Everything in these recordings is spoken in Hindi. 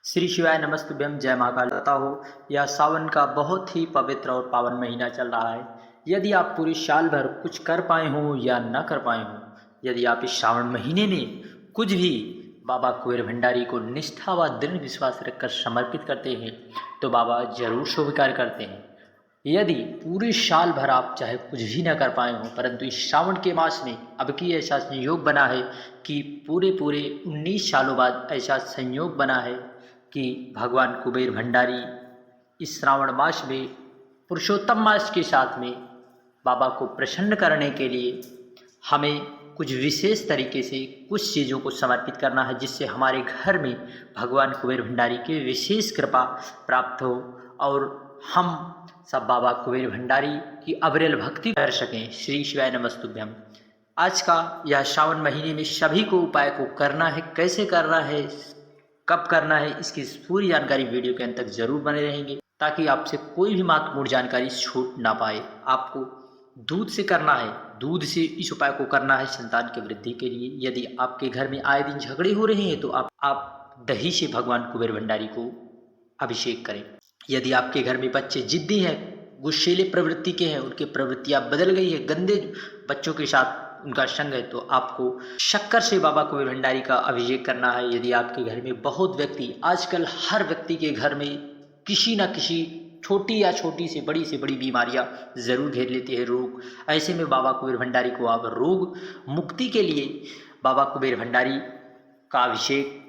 श्री शिवाय नमस्तुभ्यम। जय महाकाल। पता हो, यह सावन का बहुत ही पवित्र और पावन महीना चल रहा है। यदि आप पूरी साल भर कुछ कर पाए हों या न कर पाए हों, यदि आप इस श्रावण महीने में कुछ भी बाबा कुबेर भंडारी को निष्ठा व दृढ़ विश्वास रखकर समर्पित करते हैं तो बाबा जरूर शुभ कार्य करते हैं। यदि पूरे साल भर आप चाहे कुछ भी न कर पाए हों, परंतु इस श्रावण के मास में अब की ऐसा संयोग बना है कि पूरे पूरे 19 सालों बाद ऐसा संयोग बना है कि भगवान कुबेर भंडारी इस श्रावण मास में पुरुषोत्तम मास के साथ में बाबा को प्रसन्न करने के लिए हमें कुछ विशेष तरीके से कुछ चीज़ों को समर्पित करना है, जिससे हमारे घर में भगवान कुबेर भंडारी की विशेष कृपा प्राप्त हो और हम सब बाबा कुबेर भंडारी की अविरल भक्ति कर सकें। श्री शिवाय नमस्तुभ्यम। आज का यह श्रावण महीने में सभी को उपाय को करना है, कैसे करना है, कब करना है, इसकी पूरी जानकारी वीडियो के अंत तक जरूर बने रहेंगे ताकि आपसे कोई भी महत्वपूर्ण जानकारी छूट ना पाए। आपको दूध से करना है, दूध से इस उपाय को करना है संतान की वृद्धि के लिए। यदि आपके घर में आए दिन झगड़े हो रहे हैं तो आप दही से भगवान कुबेर भंडारी को अभिषेक करें। यदि आपके घर में बच्चे जिद्दी हैं, गुस्सैले प्रवृत्ति के हैं, उनकी प्रवृत्तियां बदल गई है, गंदे बच्चों के साथ उनका संग है, तो आपको शक्कर से बाबा कुबेर भंडारी का अभिषेक करना है। यदि आपके घर में बहुत व्यक्ति, आजकल हर व्यक्ति के घर में किसी न किसी छोटी या छोटी से बड़ी बीमारियां जरूर घेर लेती है, रोग। ऐसे में बाबा कुबेर भंडारी को आप रोग मुक्ति के लिए बाबा कुबेर भंडारी का अभिषेक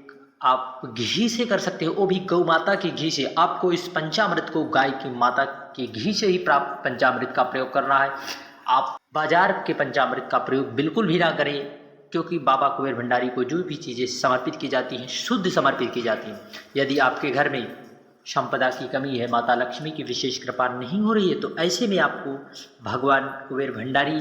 आप घी से कर सकते हो, वो भी गौ माता के घी से। आपको इस पंचामृत को गाय की माता के घी से ही प्राप्त पंचामृत का प्रयोग करना है। आप बाजार के पंचामृत का प्रयोग बिल्कुल भी ना करें, क्योंकि बाबा कुबेर भंडारी को जो भी चीज़ें समर्पित की जाती हैं शुद्ध समर्पित की जाती हैं। यदि आपके घर में संपदा की कमी है, माता लक्ष्मी की विशेष कृपा नहीं हो रही है, तो ऐसे में आपको भगवान कुबेर भंडारी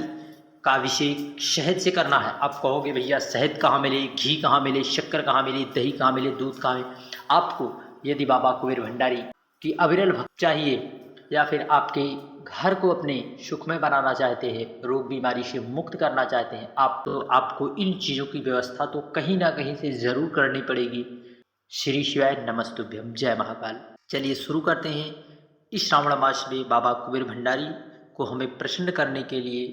का अभिषेक शहद से करना है। आप कहोगे भैया शहद कहाँ मिले, घी कहाँ मिले, शक्कर कहाँ मिले, दही कहाँ मिले, दूध कहाँ मिले। आपको यदि बाबा कुबेर भंडारी की अविरल भक्ति चाहिए या फिर आपके घर को अपने सुखमय बनाना चाहते हैं, रोग बीमारी से मुक्त करना चाहते हैं, आपको इन चीज़ों की व्यवस्था तो कहीं ना कहीं से ज़रूर करनी पड़ेगी। श्री शिवाय नमस्तुभ्यम। जय महाकाल। चलिए शुरू करते हैं। इस श्रावण मास में बाबा कुबेर भंडारी को हमें प्रसन्न करने के लिए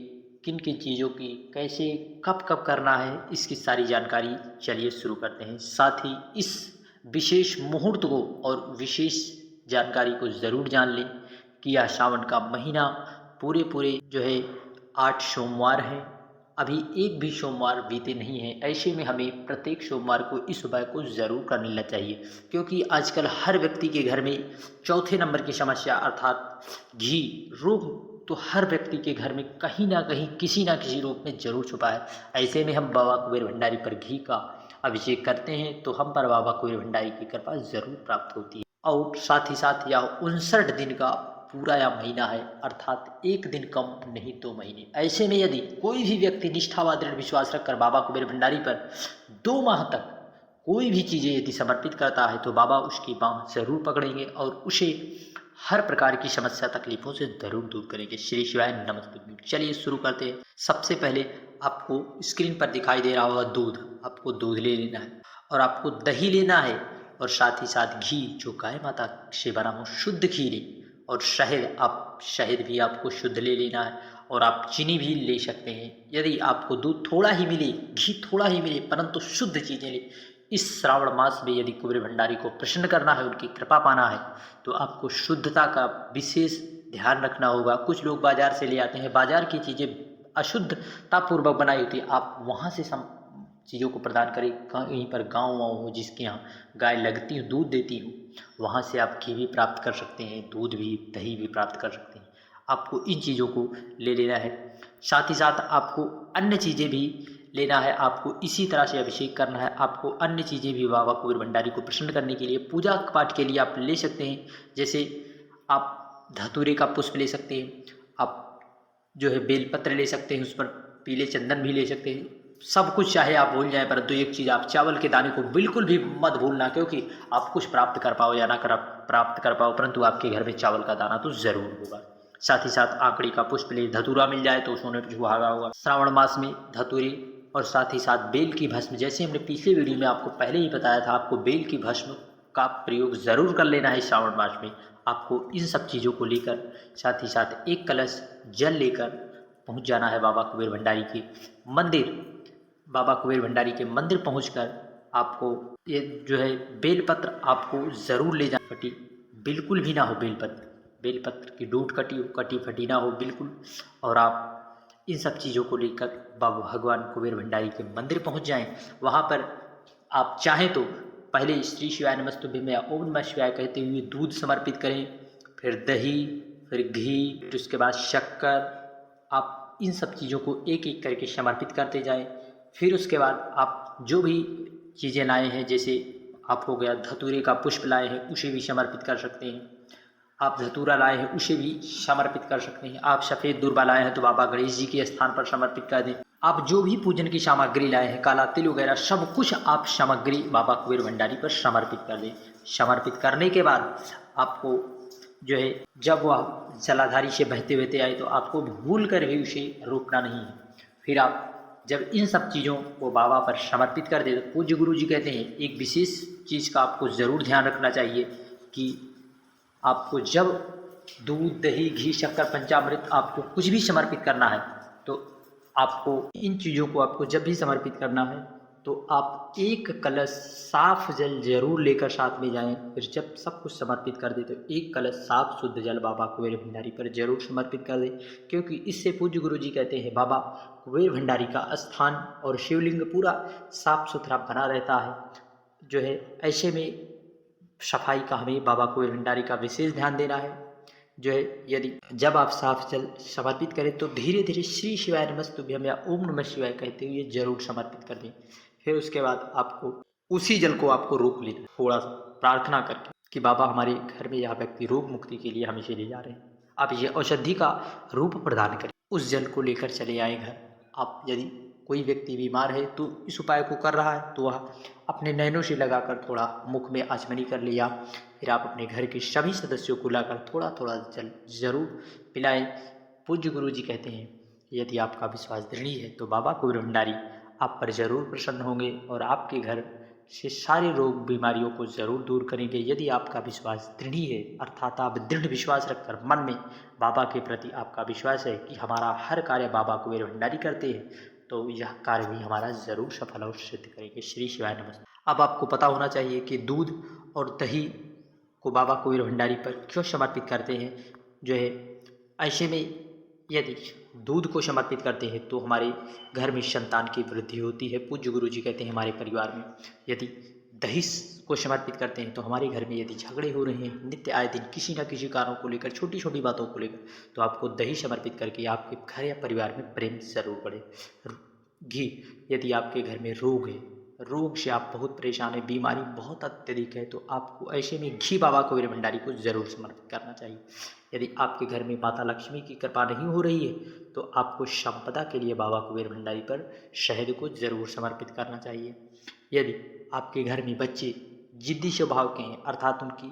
किन किन चीज़ों की कैसे कब कब करना है, इसकी सारी जानकारी चलिए शुरू करते हैं। साथ ही इस विशेष मुहूर्त को और विशेष जानकारी को ज़रूर जान लें कि यह श्रावण का महीना पूरे जो है 8 सोमवार हैं। अभी एक भी सोमवार बीते नहीं है। ऐसे में हमें प्रत्येक सोमवार को इस उपाय को ज़रूर कर लेना चाहिए, क्योंकि आजकल हर व्यक्ति के घर में चौथे नंबर की समस्या अर्थात घी रोग तो हर व्यक्ति के घर में कहीं ना कहीं किसी ना किसी रूप में जरूर छुपा है। ऐसे में हम बाबा कुबेर भंडारी पर घी का अभिषेक करते हैं तो हम पर बाबा कुबेर भंडारी की कृपा जरूर प्राप्त होती है। और साथ ही साथ यह 59 दिन का पूरा यह महीना है, अर्थात एक दिन कम नहीं 2 महीने। ऐसे में यदि कोई भी व्यक्ति निष्ठा व दृढ़ विश्वास रखकर बाबा कुबेर भंडारी पर 2 माह तक कोई भी चीज़ें यदि समर्पित करता है तो बाबा उसकी बाँह जरूर पकड़ेंगे और उसे हर प्रकार की समस्या तकलीफों से जरूर दूर करेंगे। श्री शिवाय नमस्तुभ्यम। चलिए शुरू करते हैं। सबसे पहले आपको स्क्रीन पर दिखाई दे रहा होगा दूध, आपको दूध ले लेना है और आपको दही लेना है और साथ ही साथ घी जो गाय माता से बना हो शुद्ध घी लें और शहद भी आपको शुद्ध ले लेना है और आप चीनी भी ले सकते हैं। यदि आपको दूध थोड़ा ही मिले, घी थोड़ा ही मिले, परंतु शुद्ध चीज़ें लें। इस श्रावण मास में यदि कुबेर भंडारी को प्रसन्न करना है, उनकी कृपा पाना है, तो आपको शुद्धता का विशेष ध्यान रखना होगा। कुछ लोग बाजार से ले आते हैं, बाजार की चीज़ें अशुद्धता पूर्वक बनाई होती है। आप वहाँ से चीज़ों को प्रदान करें। कहीं पर गाँव वाँव हो जिसके यहाँ गाय लगती हो, दूध देती हो, वहाँ से आप घी भी प्राप्त कर सकते हैं, दूध भी, दही भी प्राप्त कर सकते हैं। आपको इन चीज़ों को ले लेना है। साथ ही साथ आपको अन्य चीज़ें भी लेना है। आपको इसी तरह से अभिषेक करना है। आपको अन्य चीज़ें भी बाबा कुबेर भंडारी को प्रसन्न करने के लिए, पूजा पाठ के लिए आप ले सकते हैं। जैसे आप धतूरे का पुष्प ले सकते हैं, आप जो है बेलपत्र ले सकते हैं, उस पर पीले चंदन भी ले सकते हैं। सब कुछ चाहे आप भूल जाएं, परंतु एक चीज़, आप चावल के दाने को बिल्कुल भी मत भूलना, क्योंकि आप कुछ प्राप्त कर पाओ या ना प्राप्त कर पाओ, परंतु आपके घर में चावल का दाना तो जरूर होगा। साथ ही साथ आकड़ी का पुष्प ले, धतूरा मिल जाए तो सोने पर सुहागा होगा। श्रावण मास में धतूरे और साथ ही साथ बेल की भस्म, जैसे हमने पिछले वीडियो में आपको पहले ही बताया था, आपको बेल की भस्म का प्रयोग ज़रूर कर लेना है श्रावण मास में। आपको इन सब चीज़ों को लेकर साथ ही साथ एक कलश जल लेकर पहुंच जाना है बाबा कुबेर भंडारी के मंदिर। बाबा कुबेर भंडारी के मंदिर पहुंचकर आपको ये जो है बेलपत्र आपको ज़रूर ले जाना। फटी बिल्कुल भी ना हो बेलपत्र की डूट कटी फटी ना हो बिल्कुल। और आप इन सब चीज़ों को लेकर बाबा भगवान कुबेर भंडारी के मंदिर पहुंच जाएं। वहां पर आप चाहें तो पहले श्री शिवाय नमस्तुभ्यं या ओम नमः शिवाय कहते हुए दूध समर्पित करें, फिर दही, फिर घी, फिर उसके बाद शक्कर। आप इन सब चीज़ों को एक एक करके समर्पित करते जाएं। फिर उसके बाद आप जो भी चीज़ें लाए हैं, जैसे आप हो गया धतूरे का पुष्प लाए हैं, उसे भी समर्पित कर सकते हैं। आप धतूरा लाए हैं उसे भी समर्पित कर सकते हैं। आप सफ़ेद दुर्वा लाए हैं तो बाबा गणेश जी के स्थान पर समर्पित कर दें। आप जो भी पूजन की सामग्री लाए हैं, काला तिल वगैरह सब कुछ आप सामग्री बाबा कुबेर भंडारी पर समर्पित कर दें। समर्पित करने के बाद आपको जो है जब वह जलाधारी से बहते बहते आए तो आपको भूल कर भी उसे रोकना नहीं है। फिर आप जब इन सब चीज़ों को बाबा पर समर्पित कर दे तो पूज्य गुरु जी कहते हैं एक विशेष चीज़ का आपको ज़रूर ध्यान रखना चाहिए कि आपको जब दूध, दही, घी, शक्कर, पंचामृत आपको कुछ भी समर्पित करना है तो आपको इन चीज़ों को आपको जब भी समर्पित करना है तो आप एक कलश साफ जल जरूर लेकर साथ में जाएं। फिर जब सब कुछ समर्पित कर दें तो एक कलश साफ शुद्ध जल बाबा कुबेर भंडारी पर जरूर समर्पित कर दें, क्योंकि इससे पूज्य गुरु जी कहते हैं बाबा कुबेर भंडारी का स्थान और शिवलिंग पूरा साफ सुथरा बना रहता है। जो है ऐसे में सफाई का हमें बाबा कुबेर भंडारी का विशेष ध्यान देना है। जो है यदि जब आप साफ जल समर्पित करें तो धीरे धीरे श्री शिवाय नमस्तुभ्यं या ओम नमः शिवाय कहते हुए जरूर समर्पित कर दें। फिर उसके बाद आपको उसी जल को आपको रोक लेना, थोड़ा सा प्रार्थना करके कि बाबा हमारे घर में यह व्यक्ति रोग मुक्ति के लिए हमें ले जा रहे हैं, आप ये औषधि का रूप प्रदान करें। उस जल को लेकर चले आए घर। आप यदि कोई व्यक्ति बीमार है तो इस उपाय को कर रहा है तो वह अपने नैनों से लगाकर थोड़ा मुख में आचमनी कर लिया। फिर आप अपने घर के सभी सदस्यों को लाकर थोड़ा थोड़ा जल जरूर पिलाएं। पूज्य गुरु जी कहते हैं यदि आपका विश्वास दृढ़ है तो बाबा कुबेर भंडारी आप पर जरूर प्रसन्न होंगे और आपके घर से सारे रोग बीमारियों को जरूर दूर करेंगे। यदि आपका विश्वास दृढ़ है अर्थात आप दृढ़ विश्वास रखकर मन में बाबा के प्रति आपका विश्वास है कि हमारा हर कार्य बाबा कुबेर भंडारी करते हैं तो यह कार्य भी हमारा जरूर सफल और सिद्ध करेंगे। श्री शिवाय नमस्ते। अब आपको पता होना चाहिए कि दूध और दही को बाबा कुबेर भंडारी पर क्यों समर्पित करते हैं। जो है ऐसे में यदि दूध को समर्पित करते हैं तो हमारे घर में संतान की वृद्धि होती है। पूज्य गुरु जी कहते हैं हमारे परिवार में यदि दही को समर्पित करते हैं तो हमारे घर में यदि झगड़े हो रहे हैं नित्य आए दिन किसी न किसी कारणों को लेकर, छोटी छोटी बातों को लेकर, तो आपको दही समर्पित करके आपके घर या परिवार में प्रेम जरूर बढ़े। घी, यदि आपके घर में रोग है, रोग से आप बहुत परेशान है, बीमारी बहुत अत्यधिक है तो आपको ऐसे में घी बाबा कुबेर भंडारी को जरूर समर्पित करना चाहिए। यदि आपके घर में माता लक्ष्मी की कृपा नहीं हो रही है तो आपको संपदा के लिए बाबा कुबेर भंडारी पर शहद को जरूर समर्पित करना चाहिए। यदि आपके घर में बच्चे जिद्दी स्वभाव के हैं अर्थात उनकी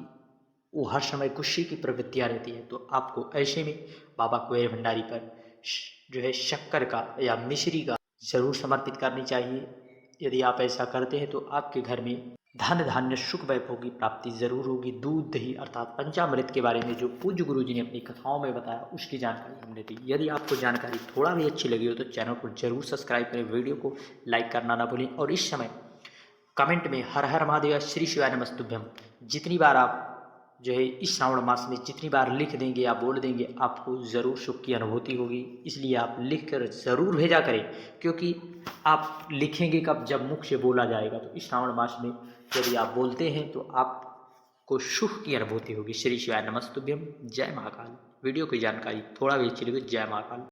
वो हर समय गुस्से की प्रवृत्तियाँ रहती है तो आपको ऐसे में बाबा कुबेर भंडारी पर जो है शक्कर का या मिश्री का जरूर समर्पित करनी चाहिए। यदि आप ऐसा करते हैं तो आपके घर में धन धान्य सुख वैभव की प्राप्ति जरूर होगी। दूध दही अर्थात पंचामृत के बारे में जो पूज्य गुरु जी ने अपनी कथाओं में बताया उसकी जानकारी हमने दी। यदि आपको जानकारी थोड़ा भी अच्छी लगी हो तो चैनल को जरूर सब्सक्राइब करें, वीडियो को लाइक करना ना भूलें और इस समय कमेंट में हर हर महादेव श्री शिवाय नमस्तुभ्यं जितनी बार आप जो है इस श्रावण मास में जितनी बार लिख देंगे या बोल देंगे आपको ज़रूर सुख की अनुभूति होगी। इसलिए आप लिख कर ज़रूर भेजा करें, क्योंकि आप लिखेंगे कब जब मुख से बोला जाएगा। तो इस श्रावण मास में यदि आप बोलते हैं तो आपको सुख की अनुभूति होगी। श्री शिवाय नमस्तुभ्यं। जय महाकाल। वीडियो की जानकारी थोड़ा भी अच्छी लगी, जय महाकाल।